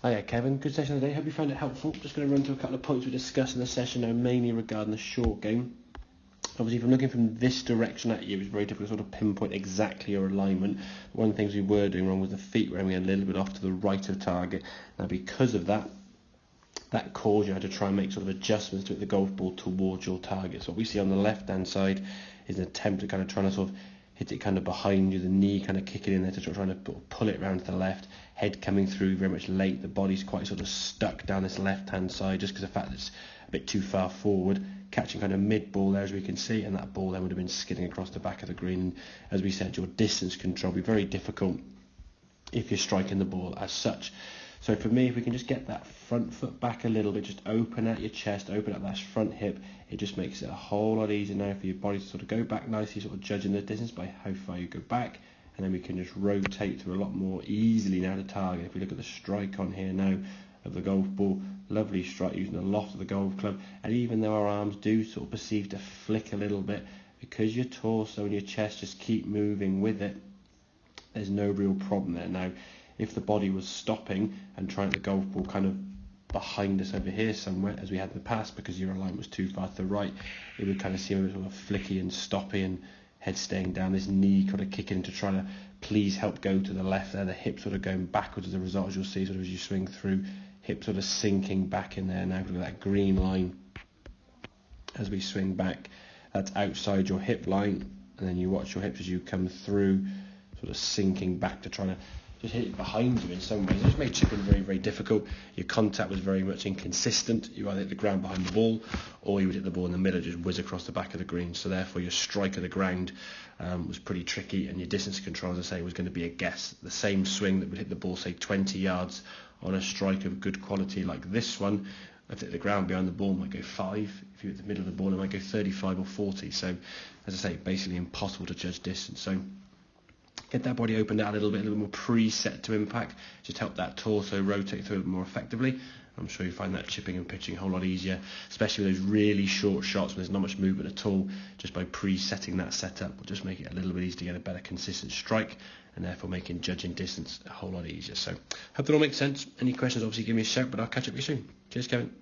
Hiya Kevin, good session today. Hope you found it helpful. Just going to run through a couple of points we discussed in the session now, mainly regarding the short game. Obviously, if I'm looking from this direction at you, it's very difficult to sort of pinpoint exactly your alignment. One of the things we were doing wrong was the feet were aiming a little bit off to the right of target. Now, because of that, that caused you to try and make sort of adjustments to the golf ball towards your target. So what we see on the left-hand side is an attempt at kind of trying to sort of hit it kind of behind you, the knee kind of kicking in there to try and pull it around to the left, head coming through very much late, the body's quite sort of stuck down this left-hand side just because of the fact that it's a bit too far forward, catching kind of mid-ball there as we can see, and that ball then would have been skidding across the back of the green. And as we said, your distance control will be very difficult if you're striking the ball as such. So for me, if we can just get that front foot back a little bit, just open out your chest, open up that front hip, it just makes it a whole lot easier now for your body to sort of go back nicely, sort of judging the distance by how far you go back, and then we can just rotate through a lot more easily now to target. If we look at the strike on here now of the golf ball, lovely strike using the loft of the golf club, and even though our arms do sort of perceive to flick a little bit, because your torso and your chest just keep moving with it, there's no real problem there. Now, if the body was stopping and trying the golf ball kind of behind us over here somewhere, as we had in the past, because your alignment was too far to the right, it would kind of seem a bit sort of flicky and stoppy, and head staying down, this knee kind of kicking to try to please help go to the left there, the hip sort of going backwards as a result, as you'll see sort of as you swing through, hip sort of sinking back in there now. Look at that green line as we swing back, that's outside your hip line, and then you watch your hips as you come through, sort of sinking back to try to just hit it behind you in some ways. It just made chipping very, very difficult. Your contact was very much inconsistent. You either hit the ground behind the ball, or you would hit the ball in the middle, just whiz across the back of the green. So therefore your strike of the ground was pretty tricky, and your distance control, as I say, was going to be a guess. The same swing that would hit the ball, say 20 yards on a strike of good quality like this one, if it hit the ground behind the ball, it might go 5. If you hit the middle of the ball, it might go 35 or 40. So as I say, basically impossible to judge distance. So get that body opened out a little bit more preset to impact, just help that torso rotate through it more effectively. I'm sure you find that chipping and pitching a whole lot easier, especially with those really short shots when there's not much movement at all. Just by presetting that setup will just make it a little bit easier to get a better consistent strike, and therefore making judging distance a whole lot easier. So hope that all makes sense. Any questions, obviously give me a shout, but I'll catch up with you soon. Cheers, Kevin.